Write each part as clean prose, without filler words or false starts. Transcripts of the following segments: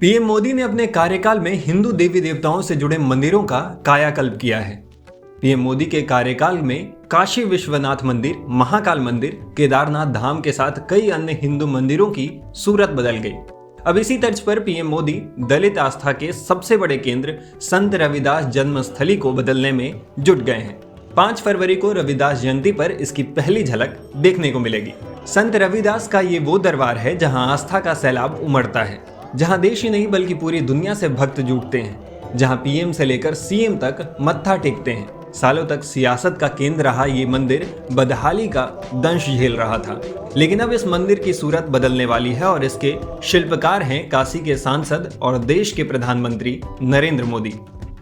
PM Modi ने अपने कार्यकाल में हिंदू देवी देवताओं से जुड़े मंदिरों का कायाकल्प किया है। पीएम मोदी के कार्यकाल में काशी विश्वनाथ मंदिर, महाकाल मंदिर, केदारनाथ धाम के साथ कई अन्य हिंदू मंदिरों की सूरत बदल गई। अब इसी तर्ज पर पीएम मोदी दलित आस्था के सबसे बड़े केंद्र संत रविदास जन्मस्थली को बदलने में जुट गए हैं। 5 फरवरी को रविदास जयंती पर इसकी पहली झलक देखने को मिलेगी। संत रविदास का ये वो दरबार है जहां आस्था का सैलाब उमड़ता है, जहां देश ही नहीं बल्कि पूरी दुनिया से भक्त जुटते हैं, जहां पीएम से लेकर सीएम तक मत्था टेकते हैं। सालों तक सियासत का केंद्र रहा ये मंदिर बदहाली का दंश झेल रहा था, लेकिन अब इस मंदिर की सूरत बदलने वाली है और इसके शिल्पकार हैं काशी के सांसद और देश के प्रधानमंत्री नरेंद्र मोदी।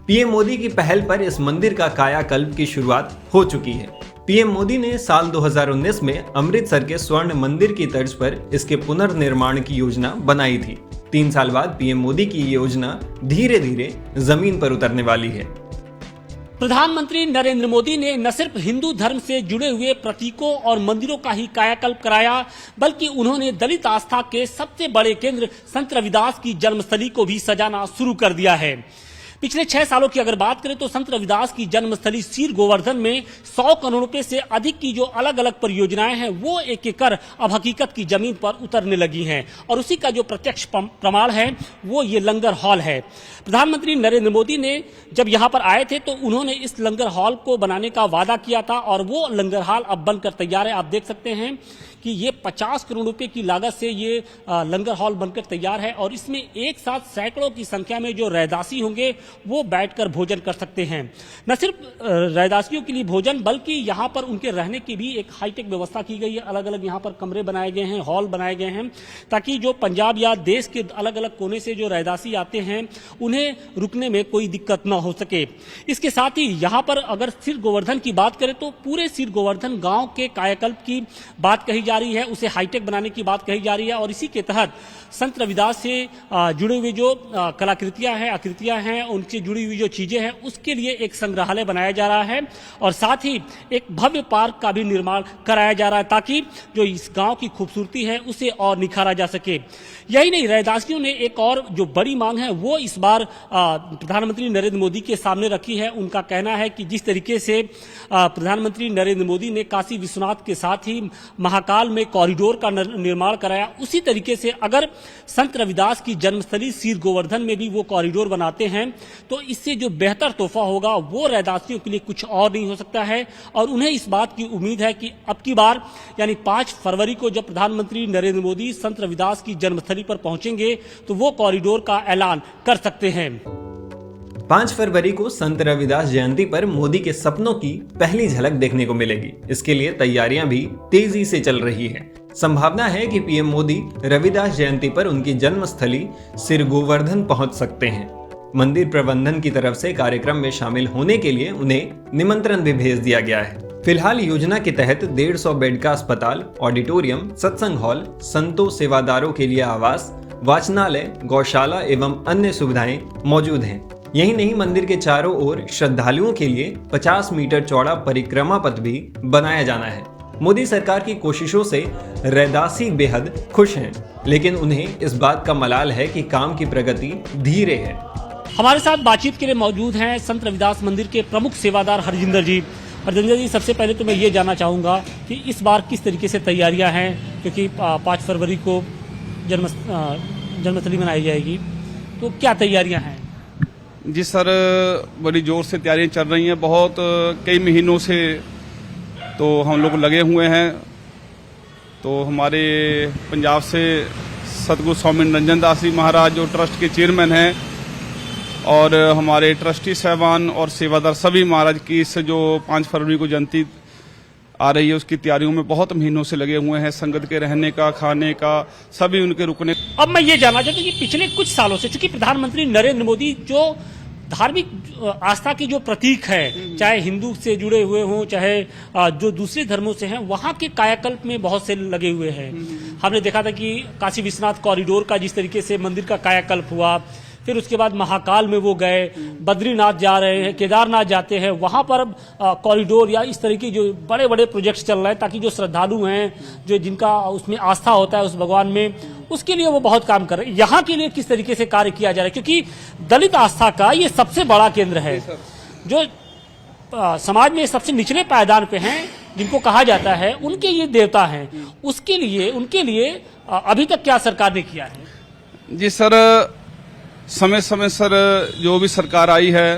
पीएम मोदी की पहल पर इस मंदिर का कायाकल्प की शुरुआत हो चुकी है। पीएम मोदी ने साल 2019 में अमृतसर के स्वर्ण मंदिर की तर्ज पर इसके पुनर्निर्माण की योजना बनाई थी। 3 साल बाद पीएम मोदी की योजना धीरे धीरे जमीन पर उतरने वाली है। प्रधानमंत्री नरेंद्र मोदी ने न सिर्फ हिंदू धर्म से जुड़े हुए प्रतीकों और मंदिरों का ही कायाकल्प कराया, बल्कि उन्होंने दलित आस्था के सबसे बड़े केंद्र संत रविदास की जन्मस्थली को भी सजाना शुरू कर दिया है। पिछले 6 सालों की अगर बात करें तो संत रविदास की जन्मस्थली सीर गोवर्धन में 100 करोड़ रुपए से अधिक की जो अलग अलग परियोजनाएं हैं वो एक एक कर अब हकीकत की जमीन पर उतरने लगी हैं, और उसी का जो प्रत्यक्ष प्रमाण है वो ये लंगर हॉल है। प्रधानमंत्री नरेंद्र मोदी ने जब यहाँ पर आए थे तो उन्होंने इस लंगर हॉल को बनाने का वादा किया था, और वो लंगर हॉल अब बनकर तैयार है। आप देख सकते हैं कि ये 50 करोड़ रुपए की लागत से ये लंगर हॉल बनकर तैयार है, और इसमें एक साथ सैकड़ों की संख्या में जो रैदासी होंगे वो बैठकर भोजन कर सकते हैं। न सिर्फ रैदासियों के लिए भोजन, बल्कि यहाँ पर उनके रहने की भी एक हाईटेक व्यवस्था की गई है। अलग अलग यहाँ पर कमरे बनाए गए हैं, हॉल बनाए गए हैं, ताकि जो पंजाब या देश के अलग अलग कोने से जो रैदासी आते हैं उन्हें रुकने में कोई दिक्कत न हो सके। इसके साथ ही यहाँ पर अगर सिर गोवर्धन की बात करें तो पूरे सिर गोवर्धन गांव के कायाकल्प की बात कही जा रही है, उसे हाईटेक बनाने की बात कही जा रही है, और इसी के तहत संत रविदास से जुड़े हुए जो कलाकृतियां हैं, आकृतियां हैं, उनसे जुड़ी हुई जो चीजें हैं उसके लिए एक संग्रहालय बनाया जा रहा है, और साथ ही एक भव्य पार्क का भी निर्माण कराया जा रहा है, ताकि जो इस गांव की खूबसूरती है उसे और निखारा जा सके। यही नहीं, रैदासियों ने एक और जो बड़ी मांग है वो इस बार प्रधानमंत्री नरेंद्र मोदी के सामने रखी है। उनका कहना है कि जिस तरीके से प्रधानमंत्री नरेंद्र मोदी ने काशी विश्वनाथ के साथ ही महाकाल में कॉरिडोर का निर्माण कराया, उसी तरीके से अगर संत रविदास की जन्मस्थली सीर गोवर्धन में भी वो कॉरिडोर बनाते हैं तो इससे जो बेहतर तोहफा होगा वो रैदासियों के लिए कुछ और नहीं हो सकता है। और उन्हें इस बात की उम्मीद है कि अब की बार यानी 5 फरवरी को जब प्रधानमंत्री नरेंद्र मोदी संत रविदास की जन्मस्थली पर पहुंचेंगे तो वो कॉरिडोर का ऐलान कर सकते हैं। 5 फरवरी को संत रविदास जयंती पर मोदी के सपनों की पहली झलक देखने को मिलेगी। इसके लिए तैयारियां भी तेजी से चल रही है। संभावना है कि पीएम मोदी रविदास जयंती पर उनकी जन्मस्थली सिर गोवर्धन पहुंच सकते हैं। मंदिर प्रबंधन की तरफ से कार्यक्रम में शामिल होने के लिए उन्हें निमंत्रण भी भेज दिया गया है। फिलहाल योजना के तहत 150 बेड का अस्पताल, ऑडिटोरियम, सत्संग हॉल, संतों सेवादारों के लिए आवास, वाचनालय, गौशाला एवं अन्य सुविधाएं मौजूद हैं। यही नहीं, मंदिर के चारों ओर श्रद्धालुओं के लिए 50 मीटर चौड़ा परिक्रमा पथ भी बनाया जाना है। मोदी सरकार की कोशिशों से रैदासी बेहद खुश हैं, लेकिन उन्हें इस बात का मलाल है कि काम की प्रगति धीरे है। हमारे साथ बातचीत के लिए मौजूद हैं संत रविदास मंदिर के प्रमुख सेवादार हरजिंदर जी। हरजिंदर जी, सबसे पहले तो मैं ये जानना चाहूँगा कि इस बार किस तरीके से तैयारियाँ हैं, क्योंकि 5 फरवरी को जन्मस्थली मनाई जाएगी, तो क्या तैयारियाँ हैं? जी सर, बड़ी ज़ोर से तैयारियां चल रही हैं। बहुत कई महीनों से तो हम लोग लगे हुए हैं। तो हमारे पंजाब से सतगुरु स्वामी निरंजन दास जी महाराज जो ट्रस्ट के चेयरमैन हैं, और हमारे ट्रस्टी साहबान और सेवादार सभी महाराज की इस जो 5 फरवरी को जयंती आ रही है उसकी तैयारियों में बहुत महीनों से लगे हुए हैं। संगत के रहने का, खाने का, सभी उनके रुकने। अब मैं ये जानना चाहता हूँ कि पिछले कुछ सालों से चूंकि प्रधानमंत्री नरेंद्र मोदी जो धार्मिक आस्था के जो प्रतीक है, चाहे हिंदू से जुड़े हुए हों चाहे जो दूसरे धर्मों से हैं, वहाँ के कायाकल्प में बहुत से लगे हुए हैं। हमने देखा था कि काशी विश्वनाथ कॉरिडोर का जिस तरीके से मंदिर का कायाकल्प हुआ, फिर उसके बाद महाकाल में वो गए, बद्रीनाथ जा रहे हैं, केदारनाथ जाते हैं, वहां पर कॉरिडोर या इस तरह की जो बड़े बड़े प्रोजेक्ट्स चल रहे हैं, ताकि जो श्रद्धालु हैं, जो जिनका उसमें आस्था होता है उस भगवान में, उसके लिए वो बहुत काम कर रहे हैं। यहाँ के लिए किस तरीके से कार्य किया जा रहा है, क्योंकि दलित आस्था का ये सबसे बड़ा केंद्र है, जो समाज में सबसे निचले पायदान पे हैं, जिनको कहा जाता है उनके ये देवता हैं, उसके लिए उनके लिए अभी तक क्या सरकार ने किया है? जी सर, समय समय सर जो भी सरकार आई है,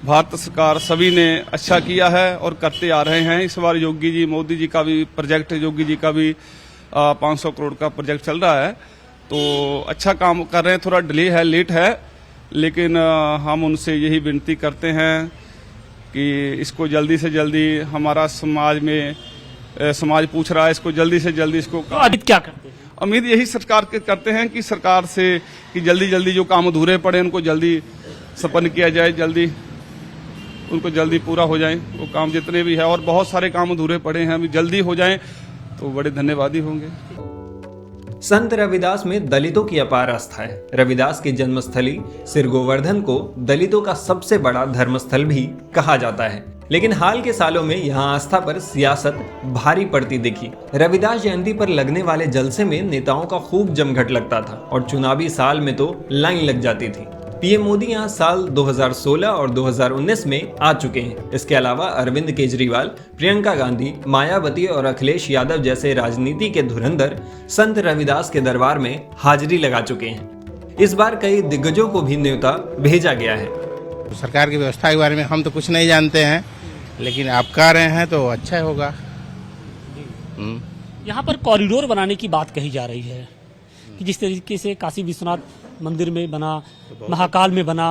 भारत सरकार सभी ने अच्छा किया है और करते आ रहे हैं। इस बार योगी जी, मोदी जी का भी प्रोजेक्ट, योगी जी का भी 500 करोड़ का प्रोजेक्ट चल रहा है, तो अच्छा काम कर रहे हैं। थोड़ा डिले है, लेट है, लेकिन हम उनसे यही विनती करते हैं कि इसको जल्दी से जल्दी, हमारा समाज में समाज पूछ रहा है, इसको जल्दी से जल्दी इसको तो अभी क्या करते हैं? उम्मीद यही सरकार के करते हैं कि सरकार से कि जल्दी जल्दी जो काम अधूरे पड़े उनको जल्दी संपन्न किया जाए, जल्दी उनको जल्दी पूरा हो जाए वो काम जितने भी है, और बहुत सारे काम अधूरे पड़े हैं, अभी जल्दी हो जाएं तो बड़े धन्यवादी होंगे। संत रविदास में दलितों की अपार आस्था है। रविदास की जन्मस्थली सिर गोवर्धन को दलितों का सबसे बड़ा धर्मस्थल भी कहा जाता है, लेकिन हाल के सालों में यहाँ आस्था पर सियासत भारी पड़ती दिखी। रविदास जयंती पर लगने वाले जलसे में नेताओं का खूब जमघट लगता था और चुनावी साल में तो लाइन लग जाती थी। पीएम मोदी यहाँ साल 2016 और 2019 में आ चुके हैं। इसके अलावा अरविंद केजरीवाल, प्रियंका गांधी, मायावती और अखिलेश यादव जैसे राजनीति के धुरंधर संत रविदास के दरबार में हाजिरी लगा चुके हैं। इस बार कई दिग्गजों को भी न्योता भेजा गया है। सरकार की व्यवस्था के बारे में हम तो कुछ नहीं जानते हैं, लेकिन आप कह रहे हैं तो अच्छा होगा। यहाँ पर कॉरिडोर बनाने की बात कही जा रही है कि जिस तरीके से काशी विश्वनाथ मंदिर में बना, महाकाल में बना,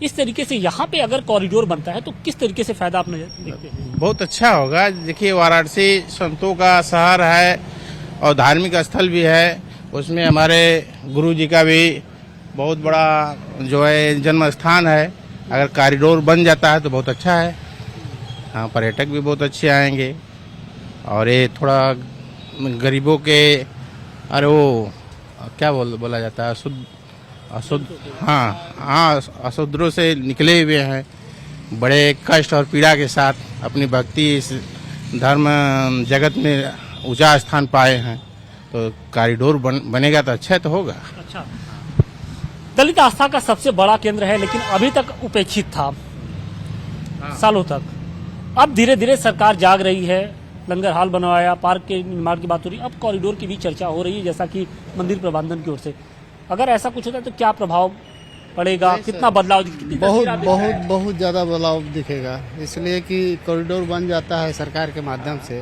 इस तरीके से यहाँ पे अगर कॉरिडोर बनता है तो किस तरीके से फायदा आप देखते हैं? बहुत अच्छा होगा। देखिए, वाराणसी संतों का शहर है और धार्मिक स्थल भी है, उसमें हमारे गुरु जी का भी बहुत बड़ा जो है जन्म स्थान है। अगर कॉरिडोर बन जाता है तो बहुत अच्छा है। हाँ, पर्यटक भी बहुत अच्छे आएंगे और ये थोड़ा गरीबों के, अरे वो क्या बोला जाता है, अशुद्ध, हाँ, अशुद्धों से निकले हुए हैं, बड़े कष्ट और पीड़ा के साथ अपनी भक्ति इस धर्म जगत में ऊंचा स्थान पाए हैं, तो कॉरिडोर बनेगा तो अच्छा तो होगा। अच्छा, दलित आस्था का सबसे बड़ा केंद्र है, लेकिन अभी तक उपेक्षित था सालों तक। अब धीरे धीरे सरकार जाग रही है, लंगर हाल बनवाया, पार्क के निर्माण की बात हो रही है, अब कॉरिडोर की भी चर्चा हो रही है, जैसा कि मंदिर प्रबंधन की ओर से। अगर ऐसा कुछ होता है तो क्या प्रभाव पड़ेगा, कितना बदलाव? बहुत ज़्यादा बदलाव दिखेगा, इसलिए कि कॉरिडोर बन जाता है सरकार के माध्यम से,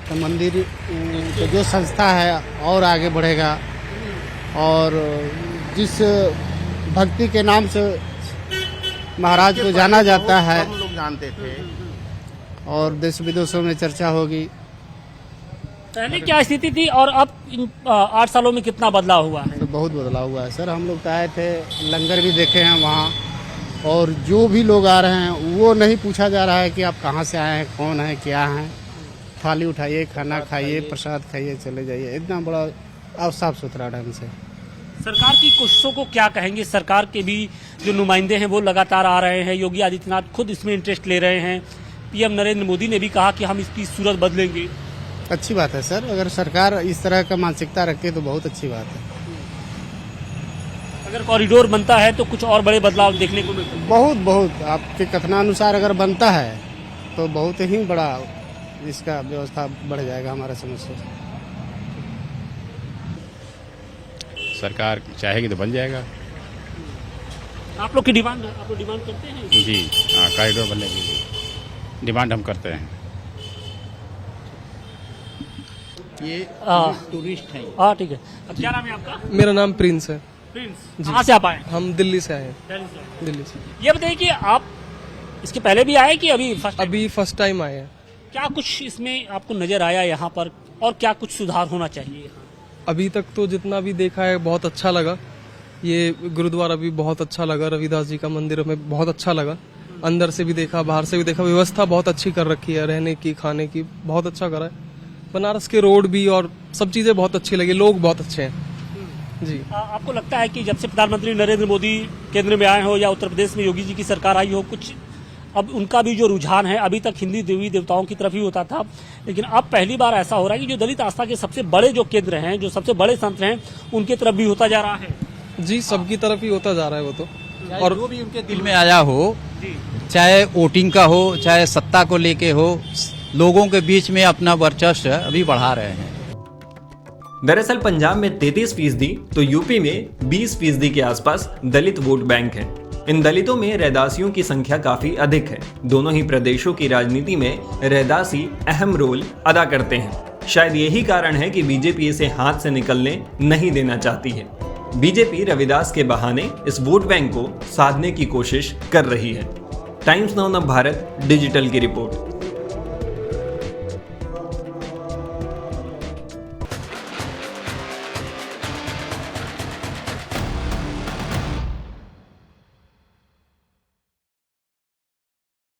तो मंदिर तो जो संस्था है और आगे बढ़ेगा, और जिस भक्ति के नाम से महाराज को जाना जाता है, हम लोग जानते थे, और देश विदेशों में चर्चा होगी। पहले क्या स्थिति थी और अब इन 8 सालों में कितना बदलाव हुआ है? तो बहुत बदलाव हुआ है सर। हम लोग तो आए थे, लंगर भी देखे हैं वहाँ, और जो भी लोग आ रहे हैं वो नहीं पूछा जा रहा है कि आप कहाँ से आए हैं, कौन है, क्या हैं। थाली उठाइए, खाना खाइए, प्रसाद खाइए, चले जाइए, इतना बड़ा और साफ सुथरा ढंग से। सरकार की कोशिशों को क्या कहेंगे? सरकार के भी जो नुमाइंदे हैं वो लगातार आ रहे हैं, योगी आदित्यनाथ खुद इसमें इंटरेस्ट ले रहे हैं, पीएम नरेंद्र मोदी ने भी कहा कि हम इसकी सूरत बदलेंगे। अच्छी बात है सर, अगर सरकार इस तरह का मानसिकता रखे तो बहुत अच्छी बात है। अगर कॉरिडोर बनता है तो कुछ और बड़े बदलाव देखने को मिलते हैं? बहुत आपके कथनानुसार अगर बनता है तो बहुत ही बड़ा इसका व्यवस्था बढ़ जाएगा हमारा समझ से। सरकार चाहेगी तो बन जाएगा। आप लोग की डिमांड, आप लोग डिमांड करते हैं? जी हाँ, कॉरिडोर बनने की डिमांड हम करते हैं। ये टूरिस्ट हैं। हाँ, ठीक है। क्या नाम है आपका? मेरा नाम प्रिंस है। प्रिंस, कहाँ से आप आए? हम दिल्ली से आए हैं। दिल्ली से। ये बताइए कि आप इसके पहले भी आए कि अभी फर्स्ट टाइम आए हैं। क्या कुछ इसमें आपको नजर आया यहाँ पर, और क्या कुछ सुधार होना चाहिए? अभी तक तो जितना भी देखा है बहुत अच्छा लगा। ये गुरुद्वारा भी बहुत अच्छा लगा, रविदास जी का मंदिर में बहुत अच्छा लगा। अंदर से भी देखा, बाहर से भी देखा, व्यवस्था बहुत अच्छी कर रखी है, रहने की, खाने की, बहुत अच्छा करा है। बनारस के रोड भी और सब चीजें बहुत अच्छी लगी, लोग बहुत अच्छे हैं। जी। आपको लगता है कि जब से प्रधानमंत्री नरेंद्र मोदी केंद्र में आए हो या उत्तर प्रदेश में योगी जी की सरकार आई हो, कुछ अब उनका भी जो रुझान है, अभी तक हिंदू देवी देवताओं की तरफ ही होता था, लेकिन अब पहली बार ऐसा हो रहा है कि जो दलित आस्था के सबसे बड़े जो केंद्र हैं, जो सबसे बड़े संत हैं, उनकी तरफ भी होता जा रहा है। जी, सबकी तरफ ही होता जा रहा है वो तो। और जो भी उनके दिल में आया हो, चाहे वोटिंग का हो, चाहे सत्ता को लेके हो, लोगों के बीच में अपना वर्चस्व अभी बढ़ा रहे हैं। दरअसल पंजाब में 33% तो यूपी में 20% के आसपास दलित वोट बैंक है। इन दलितों में रैदासियों की संख्या काफी अधिक है। दोनों ही प्रदेशों की राजनीति में रैदासी अहम रोल अदा करते हैं। शायद यही कारण है कि बीजेपी इसे हाथ से निकलने नहीं देना चाहती है। बीजेपी रविदास के बहाने इस वोट बैंक को साधने की कोशिश कर रही है। टाइम्स नाउ भारत डिजिटल की रिपोर्ट।